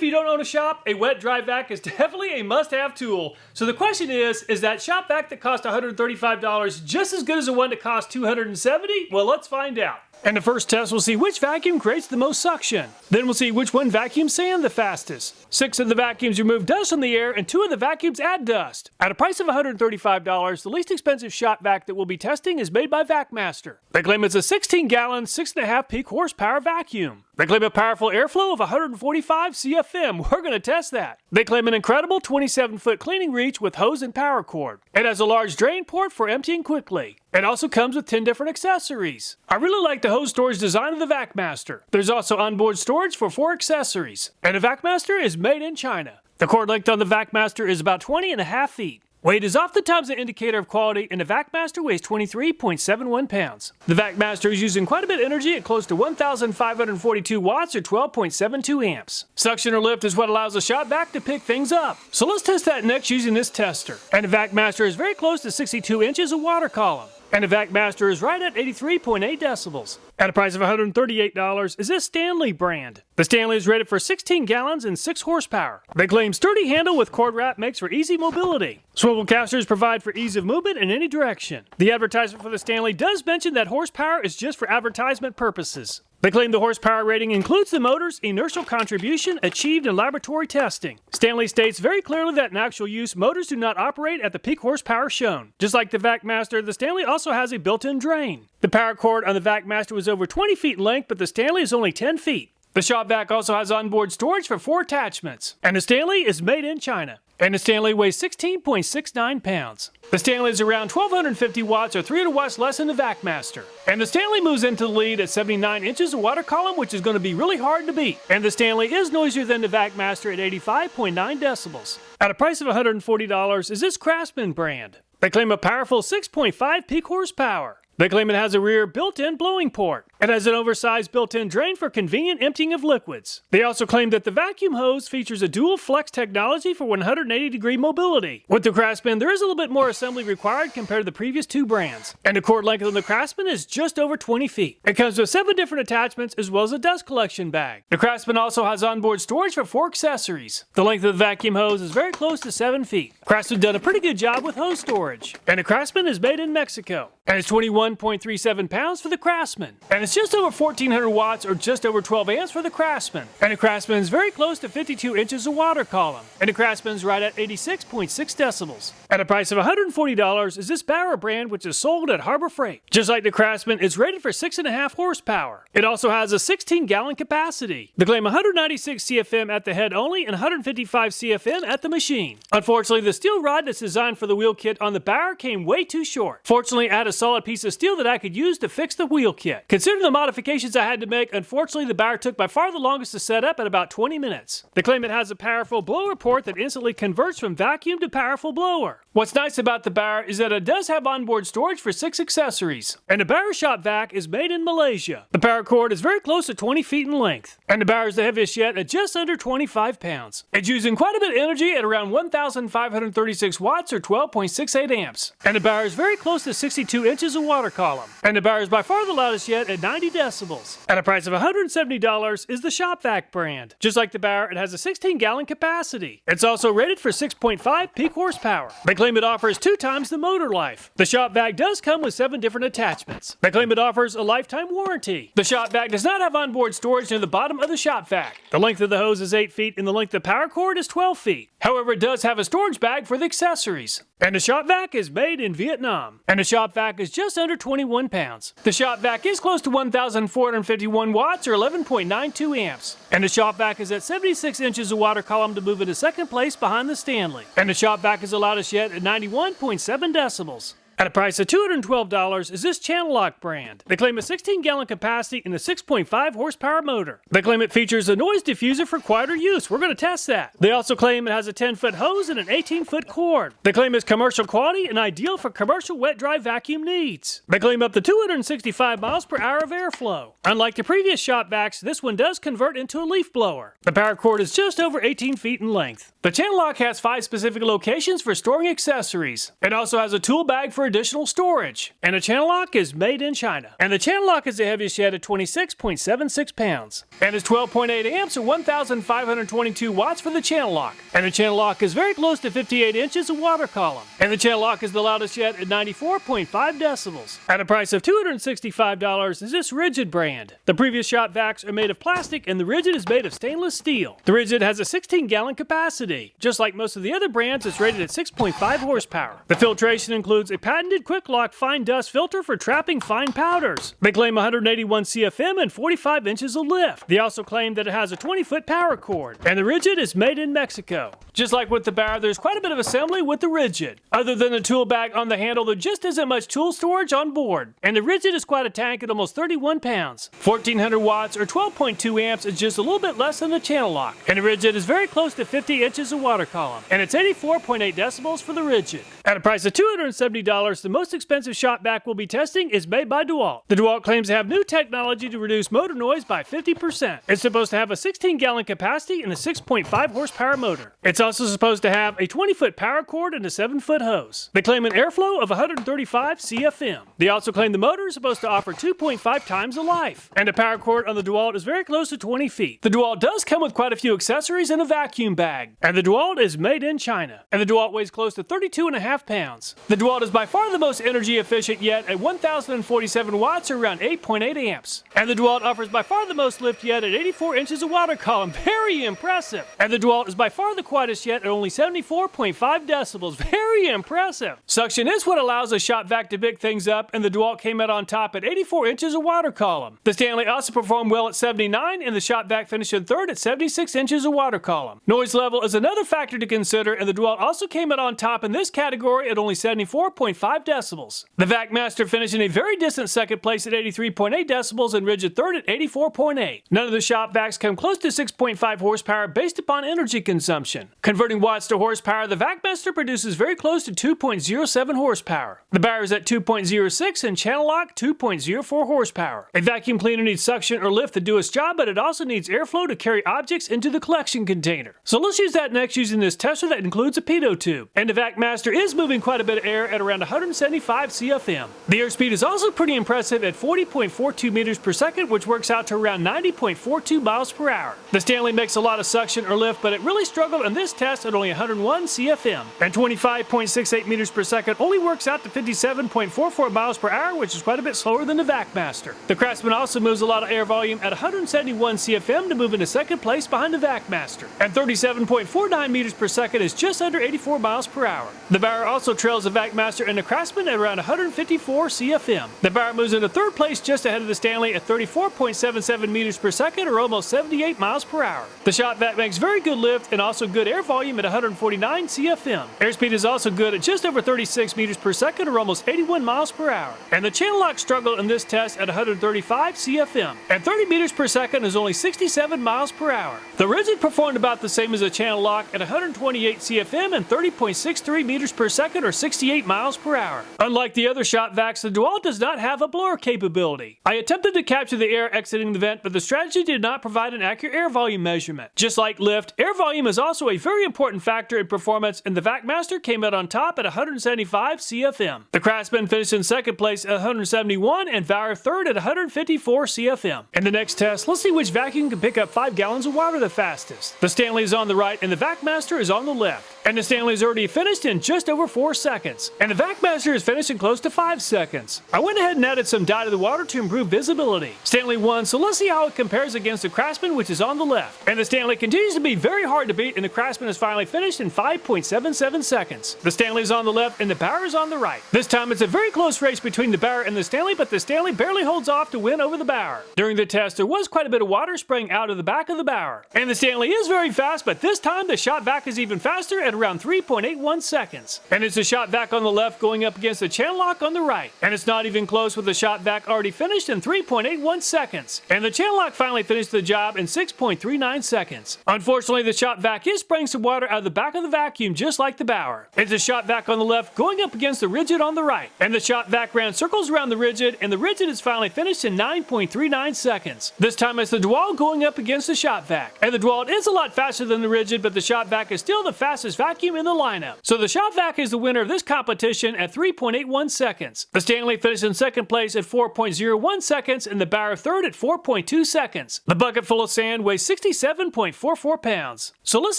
if you don't own a shop, a wet dry vac is definitely a must-have tool. So the question is that Shop-Vac that cost $135 just as good as the one that cost $270? Well, let's find out. In the first test, we'll see which vacuum creates the most suction. Then we'll see which one vacuums sand the fastest. 6 of the vacuums remove dust from the air, and 2 of the vacuums add dust. At a price of $135, the least expensive Shop-Vac that we'll be testing is made by Vacmaster. They claim it's a 16-gallon, 6.5 peak horsepower vacuum. They claim a powerful airflow of 145 CFM. We're going to test that. They claim an incredible 27-foot cleaning reach with hose and power cord. It has a large drain port for emptying quickly. It also comes with 10 different accessories. I really like the hose storage design of the Vacmaster. There's also onboard storage for 4 accessories. And the Vacmaster is made in China. The cord length on the Vacmaster is about 20.5 feet. Weight is oftentimes an indicator of quality, and the Vacmaster weighs 23.71 pounds. The Vacmaster is using quite a bit of energy at close to 1,542 watts or 12.72 amps. Suction or lift is what allows the Shop-Vac to pick things up. So let's test that next using this tester. And the Vacmaster is very close to 62 inches of water column. And the Vacmaster is right at 83.8 decibels. At a price of $138 is this Stanley brand. The Stanley is rated for 16 gallons and 6 horsepower. They claim sturdy handle with cord wrap makes for easy mobility. Swivel casters provide for ease of movement in any direction. The advertisement for the Stanley does mention that horsepower is just for advertisement purposes. They claim the horsepower rating includes the motor's inertial contribution achieved in laboratory testing. Stanley states very clearly that in actual use, motors do not operate at the peak horsepower shown. Just like the Vacmaster, the Stanley also has a built-in drain. The power cord on the Vacmaster was over 20 feet in length, but the Stanley is only 10 feet. The Shop-Vac also has onboard storage for 4 attachments. And the Stanley is made in China. And the Stanley weighs 16.69 pounds. The Stanley is around 1,250 watts or 300 watts less than the Vacmaster. And the Stanley moves into the lead at 79 inches of water column, which is going to be really hard to beat. And the Stanley is noisier than the Vacmaster at 85.9 decibels. At a price of $140 is this CRAFTSMAN brand. They claim a powerful 6.5 peak horsepower. They claim it has a rear built-in blowing port. It has an oversized built-in drain for convenient emptying of liquids. They also claim that the vacuum hose features a dual flex technology for 180-degree mobility. With the CRAFTSMAN, there is a little bit more assembly required compared to the previous 2 brands. And the cord length on the CRAFTSMAN is just over 20 feet. It comes with 7 different attachments as well as a dust collection bag. The CRAFTSMAN also has onboard storage for 4 accessories. The length of the vacuum hose is very close to 7 feet. CRAFTSMAN done a pretty good job with hose storage. And the CRAFTSMAN is made in Mexico. And it's 21.37 pounds for the CRAFTSMAN. And it's just over 1,400 watts or just over 12 amps for the CRAFTSMAN. And the CRAFTSMAN is very close to 52 inches of water column. And the CRAFTSMAN is right at 86.6 decibels. At a price of $140 is this BAUER brand, which is sold at Harbor Freight. Just like the CRAFTSMAN, it's rated for 6.5 horsepower. It also has a 16-gallon capacity. They claim 196 CFM at the head only and 155 CFM at the machine. Unfortunately, the steel rod that's designed for the wheel kit on the BAUER came way too short. Fortunately, I had a solid piece of steel that I could use to fix the wheel kit. Considering the modifications I had to make, unfortunately the BAUER took by far the longest to set up at about 20 minutes. They claim it has a powerful blower port that instantly converts from vacuum to powerful blower. What's nice about the BAUER is that it does have onboard storage for 6 accessories. And the BAUER Shop-Vac is made in Malaysia. The power cord is very close to 20 feet in length. And the BAUER is the heaviest yet at just under 25 pounds. It's using quite a bit of energy at around 1,536 watts or 12.68 amps. And the BAUER is very close to 62 inches of water column. And the BAUER is by far the loudest yet at 90 decibels. At a price of $170 is the Shop-Vac brand. Just like the BAUER, it has a 16-gallon capacity. It's also rated for 6.5 peak horsepower. They claim it offers 2 times the motor life. The Shop-Vac does come with 7 different attachments. They claim it offers a lifetime warranty. The Shop-Vac does not have onboard storage near the bottom of the Shop-Vac. The length of the hose is 8 feet and the length of the power cord is 12 feet. However, it does have a storage bag for the accessories. And the Shop-Vac is made in Vietnam. And the Shop-Vac is just under 21 pounds. The Shop-Vac is close to 1,451 watts or 11.92 amps. And the Shop-Vac is at 76 inches of water column to move into second place behind the Stanley. And the Shop-Vac is the loudest yet at 91.7 decibels. At a price of $212 is this Channellock brand. They claim a 16-gallon capacity and a 6.5 horsepower motor. They claim it features a noise diffuser for quieter use. We're going to test that. They also claim it has a 10-foot hose and an 18-foot cord. They claim it's commercial quality and ideal for commercial wet-dry vacuum needs. They claim up to 265 miles per hour of airflow. Unlike the previous Shop-Vacs, this one does convert into a leaf blower. The power cord is just over 18 feet in length. The Channellock has 5 specific locations for storing accessories. It also has a tool bag for additional storage. And the Channellock is made in China. And the Channellock is the heaviest yet at 26.76 pounds. And it's 12.8 amps or 1,522 watts for the Channellock. And the Channellock is very close to 58 inches of water column. And the Channellock is the loudest yet at 94.5 decibels. At a price of $265 is this RIDGID brand. The previous Shop-Vacs are made of plastic and the RIDGID is made of stainless steel. The RIDGID has a 16-gallon capacity. Just like most of the other brands, it's rated at 6.5 horsepower. The filtration includes a patented quick-lock fine dust filter for trapping fine powders. They claim 181 CFM and 45 inches of lift. They also claim that it has a 20-foot power cord. And the RIDGID is made in Mexico. Just like with the BAUER, there's quite a bit of assembly with the RIDGID. Other than the tool bag on the handle, there just isn't much tool storage on board. And the RIDGID is quite a tank at almost 31 pounds. 1400 watts or 12.2 amps is just a little bit less than the Channellock. And the RIDGID is very close to 50 inches of water column. And it's 84.8 decibels for the RIDGID. At a price of $270, the most expensive Shop-Vac we'll be testing is made by DeWalt. The DeWalt claims to have new technology to reduce motor noise by 50%. It's supposed to have a 16-gallon capacity and a 6.5 horsepower motor. It's also supposed to have a 20-foot power cord and a 7-foot hose. They claim an airflow of 135 CFM. They also claim the motor is supposed to offer 2.5 times the life. And the power cord on the DeWalt is very close to 20 feet. The DeWalt does come with quite a few accessories and a vacuum bag. And the DeWalt is made in China. And the DeWalt weighs close to 32.5 pounds. The DeWalt is by far the most energy efficient yet at 1,047 watts or around 8.8 amps. And the DeWalt offers by far the most lift yet at 84 inches of water column. Very impressive. And the DeWalt is by far the quietest yet at only 74.5 decibels. Very impressive. Suction is what allows a Shop-Vac to pick things up, and the DeWalt came out on top at 84 inches of water column. The Stanley also performed well at 79, and the Shop-Vac finished in third at 76 inches of water column. Noise level is another factor to consider, and the DeWalt also came out on top in this category at only 74.5 decibels. The Vacmaster finished in a very distant second place at 83.8 decibels and RIDGID third at 84.8. None of the Shop-Vacs come close to 6.5 horsepower based upon energy consumption. Converting watts to horsepower, the Vacmaster produces very close to 2.07 horsepower. The BAUER is at 2.06 and Channellock 2.04 horsepower. A vacuum cleaner needs suction or lift to do its job, but it also needs airflow to carry objects into the collection container. So let's use that next using this tester that includes a pitot tube. And the Vacmaster is moving quite a bit of air at around 175 CFM. The airspeed is also pretty impressive at 40.42 meters per second, which works out to around 90.42 miles per hour. The Stanley makes a lot of suction or lift, but it really struggled in this test at only 101 CFM. And 25.68 meters per second only works out to 57.44 miles per hour, which is quite a bit slower than the Vacmaster. The CRAFTSMAN also moves a lot of air volume at 171 CFM to move into second place behind the Vacmaster. And 37.49 meters per second is just under 84 miles per hour. The BAUER also trails the Vacmaster and the CRAFTSMAN at around 154 CFM. The BAUER moves into third place just ahead of the Stanley at 34.77 meters per second or almost 78 miles per hour. The Shop-Vac makes very good lift and also good air volume at 149 CFM. Airspeed is also good at just over 36 meters per second or almost 81 miles per hour. And the Channellock struggled in this test at 135 CFM. At 30 meters per second is only 67 miles per hour. The RIDGID performed about the same as the Channellock at 128 CFM and 30.63 meters per second or 68 miles per hour. Unlike the other Shop-Vacs, the DeWalt does not have a blower capability. I attempted to capture the air exiting the vent, but the strategy did not provide an accurate air volume measurement. Just like lift, air volume is also a very important factor in performance, and the Vacmaster came out on top at 175 CFM. The CRAFTSMAN finished in second place at 171 and BAUER third at 154 CFM. In the next test, let's see which vacuum can pick up 5 gallons of water the fastest. The Stanley is on the right and the Vacmaster is on the left. And the Stanley is already finished in just over 4 seconds. And the Vacmaster is finished in close to 5 seconds. I went ahead and added some dye to the water to improve visibility. Stanley won, so let's see how it compares against the CRAFTSMAN, which is on the left. And the Stanley continues to be very hard to beat, and the CRAFTSMAN is finally finished in 5.77 seconds. The Stanley is on the left and the BAUER is on the right. This time it's a very close race between the BAUER and the Stanley, but the Stanley barely holds off to win over the BAUER. During the test, there was quite a bit of water spraying out of the back of the BAUER. And the Stanley is very fast, but this time the Shop-Vac is even faster at around 3.81 seconds. And it's the Shop-Vac on the left going up against the Channellock on the right. And it's not even close with the Shop-Vac already finished in 3.81 seconds. And the Channellock finally finished the job in 6.39 seconds. Unfortunately, the Shop-Vac is spraying tanks of water out of the back of the vacuum just like the BAUER. It's a Shop-Vac on the left going up against the RIDGID on the right. And the Shop-Vac ran circles around the RIDGID, and the RIDGID is finally finished in 9.39 seconds. This time it's the DeWalt going up against the Shop-Vac. And the DeWalt is a lot faster than the RIDGID, but the Shop-Vac is still the fastest vacuum in the lineup. So the Shop-Vac is the winner of this competition at 3.81 seconds. The Stanley finished in second place at 4.01 seconds, and the BAUER third at 4.2 seconds. The bucket full of sand weighs 67.44 pounds. So let's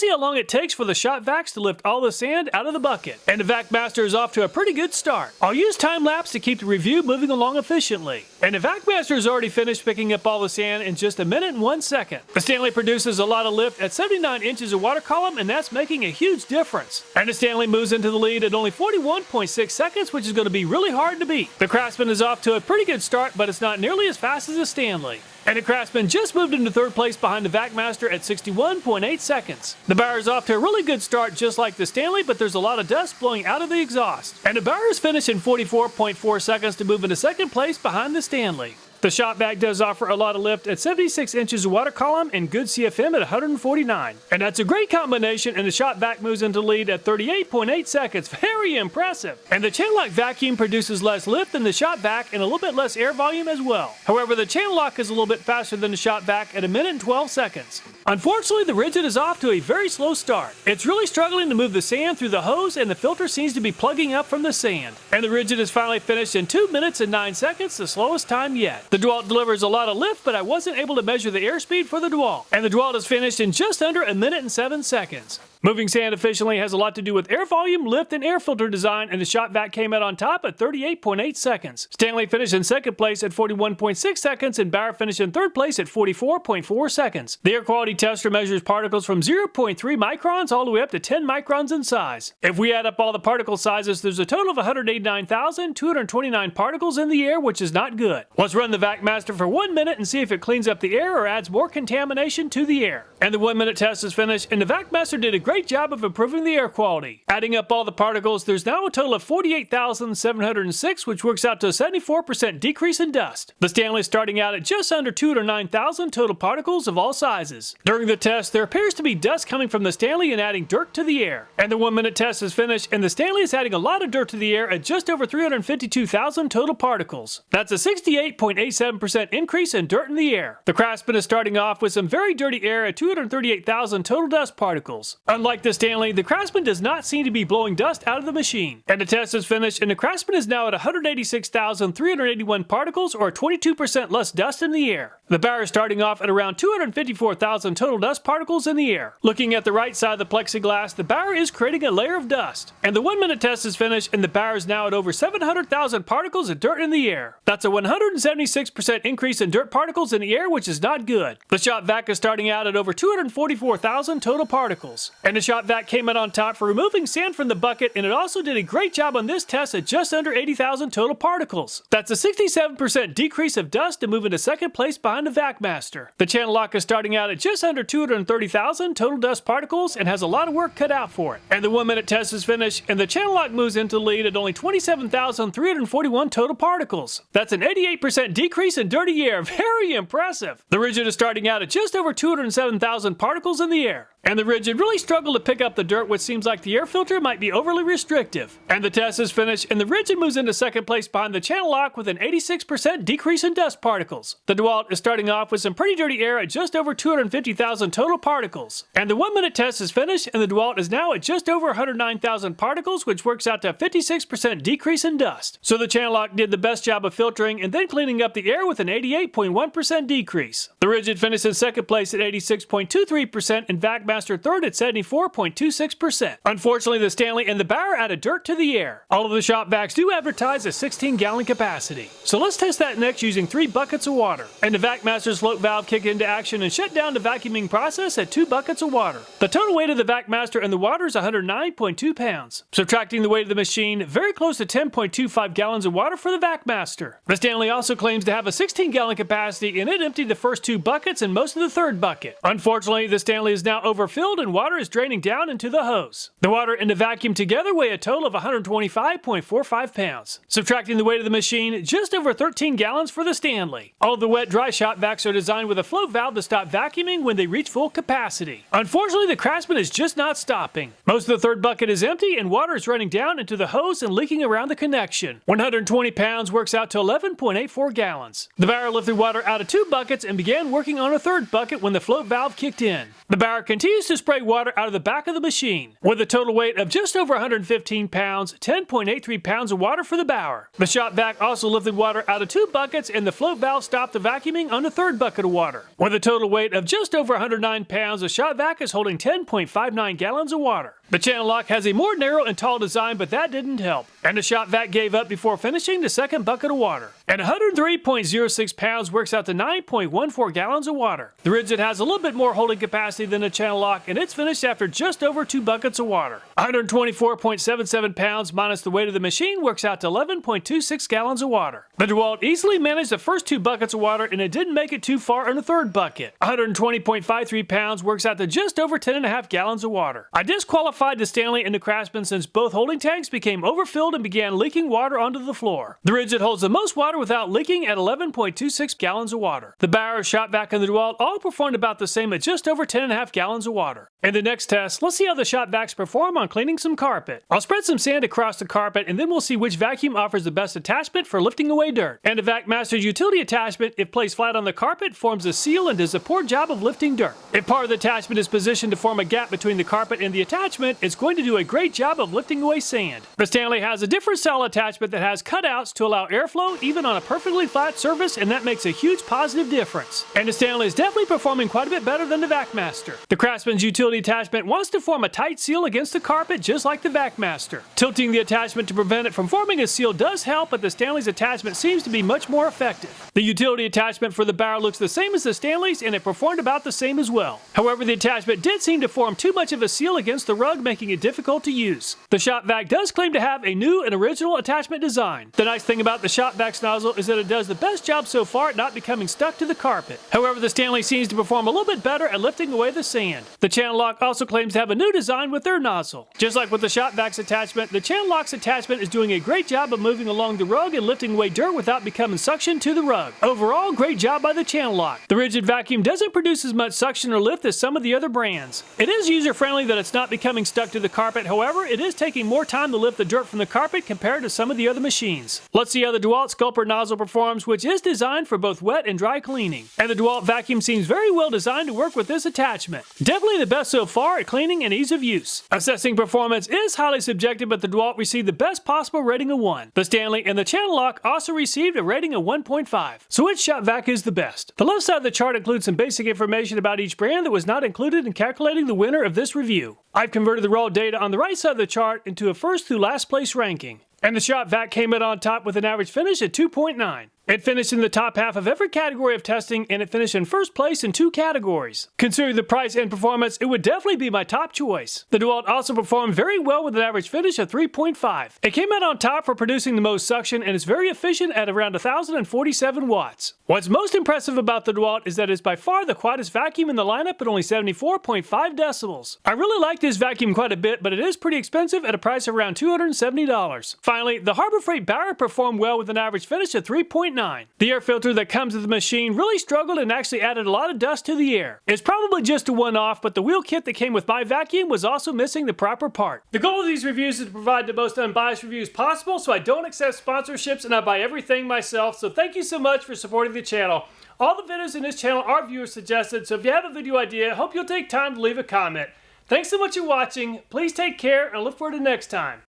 see how long it takes for the Shop-Vacs to lift all the sand out of the bucket. And the Vacmaster is off to a pretty good start. I'll use time-lapse to keep the review moving along efficiently. And the Vacmaster is already finished picking up all the sand in just a minute and 1 second. The Stanley produces a lot of lift at 79 inches of water column, and that's making a huge difference. And the Stanley moves into the lead at only 41.6 seconds, which is going to be really hard to beat. The CRAFTSMAN is off to a pretty good start, but it's not nearly as fast as the Stanley. And the CRAFTSMAN just moved into third place behind the Vacmaster at 61.8 seconds. The BAUER is off to a really good start just like the Stanley, but there's a lot of dust blowing out of the exhaust. And the BAUER is finished in 44.4 seconds to move into second place behind the Stanley. The Shop-Vac does offer a lot of lift at 76 inches of water column and good CFM at 149. And that's a great combination, and the Shop-Vac moves into lead at 38.8 seconds. Very impressive. And the Channellock vacuum produces less lift than the Shop-Vac and a little bit less air volume as well. However, the Channellock is a little bit faster than the Shop-Vac at 1 minute and 12 seconds. Unfortunately, the RIDGID is off to a very slow start. It's really struggling to move the sand through the hose, and the filter seems to be plugging up from the sand. And the RIDGID is finally finished in 2 minutes and 9 seconds, the slowest time yet. The DeWalt delivers a lot of lift, but I wasn't able to measure the airspeed for the DeWalt. And the DeWalt is finished in just under 1 minute and 7 seconds. Moving sand efficiently has a lot to do with air volume, lift, and air filter design, and the Shop-Vac came out on top at 38.8 seconds. Stanley finished in second place at 41.6 seconds, and BAUER finished in third place at 44.4 seconds. The air quality tester measures particles from 0.3 microns all the way up to 10 microns in size. If we add up all the particle sizes, there's a total of 189,229 particles in the air, which is not good. Let's run the Vacmaster for 1 minute and see if it cleans up the air or adds more contamination to the air. And the 1 minute test is finished, and the Vacmaster did a great job of improving the air quality. Adding up all the particles, there's now a total of 48,706, which works out to a 74% decrease in dust. The Stanley is starting out at just under 209,000 total particles of all sizes. During the test, there appears to be dust coming from the Stanley and adding dirt to the air. And the 1 minute test is finished, and the Stanley is adding a lot of dirt to the air at just over 352,000 total particles. That's a 68.87% increase in dirt in the air. The CRAFTSMAN is starting off with some very dirty air at 238,000 total dust particles. Unlike the Stanley, the CRAFTSMAN does not seem to be blowing dust out of the machine. And the test is finished, and the CRAFTSMAN is now at 186,381 particles, or 22% less dust in the air. The BAUER is starting off at around 254,000 total dust particles in the air. Looking at the right side of the plexiglass, the BAUER is creating a layer of dust. And the 1 minute test is finished, and the BAUER is now at over 700,000 particles of dirt in the air. That's a 176% increase in dirt particles in the air, which is not good. The Shop-Vac is starting out at over 244,000 total particles. And the Shop-Vac came out on top for removing sand from the bucket, and it also did a great job on this test at just under 80,000 total particles. That's a 67% decrease of dust to move into second place behind the Vacmaster. The Channellock is starting out at just under 230,000 total dust particles and has a lot of work cut out for it. And the 1 minute test is finished, and the Channellock moves into the lead at only 27,341 total particles. That's an 88% decrease in dirty air. Very impressive. The RIDGID is starting out at just over 207,000 particles in the air. And the RIDGID really struggled to pick up the dirt, which seems like the air filter might be overly restrictive. And the test is finished, and the RIDGID moves into second place behind the Channellock with an 86% decrease in dust particles. The DeWalt is starting off with some pretty dirty air at just over 250,000 total particles. And the 1 minute test is finished, and the DeWalt is now at just over 109,000 particles, which works out to a 56% decrease in dust. So the Channellock did the best job of filtering and then cleaning up the air with an 88.1% decrease. The RIDGID finished in second place at 86.23% and Vacmaster third at 74.26%. Unfortunately, the Stanley and the BAUER added dirt to the air. All of the Shop-Vacs do advertise a 16-gallon capacity. So let's test that next using 3 buckets of water. And the Vacmaster's float valve kicked into action and shut down the vacuuming process at 2 buckets of water. The total weight of the Vacmaster and the water is 109.2 pounds. Subtracting the weight of the machine, very close to 10.25 gallons of water for the Vacmaster. The Stanley also claims to have a 16-gallon capacity, and it emptied the first 2 buckets and most of the third bucket. Unfortunately, the Stanley is now overfilled and water is draining down into the hose. The water and the vacuum together weigh a total of 125.45 pounds. Subtracting the weight of the machine, just over 13 gallons for the Stanley. All of the wet, dry Shop-Vacs are designed with a float valve to stop vacuuming when they reach full capacity. Unfortunately, the CRAFTSMAN is just not stopping. Most of the third bucket is empty and water is running down into the hose and leaking around the connection. 120 pounds works out to 11.84 gallons. The BAUER lifted water out of 2 buckets and began working on a third bucket when the float valve kicked in. The BAUER continues to spray water out of the back of the machine. With a total weight of just over 115 pounds, 10.83 pounds of water for the BAUER. The Shop-Vac also lifted water out of 2 buckets and the float valve stopped the vacuuming on the third bucket of water. With a total weight of just over 109 pounds, the Shop-Vac is holding 10.59 gallons of water. The Channellock has a more narrow and tall design, but that didn't help. And the Shop-Vac gave up before finishing the second bucket of water. And 103.06 pounds works out to 9.14 gallons of water. The RIDGID has a little bit more holding capacity than the Channellock, and it's finished after just over 2 buckets of water. 124.77 pounds minus the weight of the machine works out to 11.26 gallons of water. The DeWalt easily managed the first 2 buckets of water, and it didn't make it too far in the third bucket. 120.53 pounds works out to just over 10.5 gallons of water. I disqualified the Stanley and the CRAFTSMAN since both holding tanks became overfilled and began leaking water onto the floor. The RIDGID holds the most water without leaking at 11.26 gallons of water. The BAUER, Shop-Vac, and the DeWalt all performed about the same at just over 10.5 gallons of water. In the next test, let's see how the Shop-Vacs perform on cleaning some carpet. I'll spread some sand across the carpet and then we'll see which vacuum offers the best attachment for lifting away dirt. And the Vacmaster's utility attachment, if placed flat on the carpet, forms a seal and does a poor job of lifting dirt. If part of the attachment is positioned to form a gap between the carpet and the attachment, it's going to do a great job of lifting away sand. The Stanley has a different style attachment that has cutouts to allow airflow even on a perfectly flat surface, and that makes a huge positive difference. And the Stanley is definitely performing quite a bit better than the Vacmaster. The CRAFTSMAN's utility attachment wants to form a tight seal against the carpet just like the Vacmaster. Tilting the attachment to prevent it from forming a seal does help, but the Stanley's attachment seems to be much more effective. The utility attachment for the BAUER looks the same as the Stanley's, and it performed about the same as well. However, the attachment did seem to form too much of a seal against the rug, making it difficult to use. The Shop-Vac does claim to have a new and original attachment design. The nice thing about the Shop-Vac's nozzle is that it does the best job so far at not becoming stuck to the carpet. However, the Stanley seems to perform a little bit better at lifting away the sand. The Channellock also claims to have a new design with their nozzle. Just like with the Shop-Vac's attachment, the Channellock's attachment is doing a great job of moving along the rug and lifting away dirt without becoming suction to the rug. Overall, great job by the Channellock. The RIDGID vacuum doesn't produce as much suction or lift as some of the other brands. It is user-friendly that it's not becoming stuck to the carpet, however, it is taking more time to lift the dirt from the carpet compared to some of the other machines. Let's see how the DeWalt Sculptor nozzle performs, which is designed for both wet and dry cleaning. And the DeWalt vacuum seems very well designed to work with this attachment. Definitely the best so far at cleaning and ease of use. Assessing performance is highly subjective, but the DeWalt received the best possible rating of 1. The Stanley and the Channellock also received a rating of 1.5. So which Shop-Vac is the best? The left side of the chart includes some basic information about each brand that was not included in calculating the winner of this review. I've converted the raw data on the right side of the chart into a first through last place ranking. And the Shop-Vac came out on top with an average finish at 2.9. It finished in the top half of every category of testing, and it finished in first place in 2 categories. Considering the price and performance, it would definitely be my top choice. The DeWalt also performed very well with an average finish of 3.5. It came out on top for producing the most suction and is very efficient at around 1,047 watts. What's most impressive about the DeWalt is that it's by far the quietest vacuum in the lineup at only 74.5 decibels. I really like this vacuum quite a bit, but it is pretty expensive at a price of around $270. Finally, the Harbor Freight BAUER performed well with an average finish of 3.9. The air filter that comes with the machine really struggled and actually added a lot of dust to the air. It's probably just a one-off, but the wheel kit that came with my vacuum was also missing the proper part. The goal of these reviews is to provide the most unbiased reviews possible, so I don't accept sponsorships and I buy everything myself, so thank you so much for supporting the channel. All the videos in this channel are viewer suggested, so if you have a video idea, I hope you'll take time to leave a comment. Thanks so much for watching, please take care, and look forward to next time.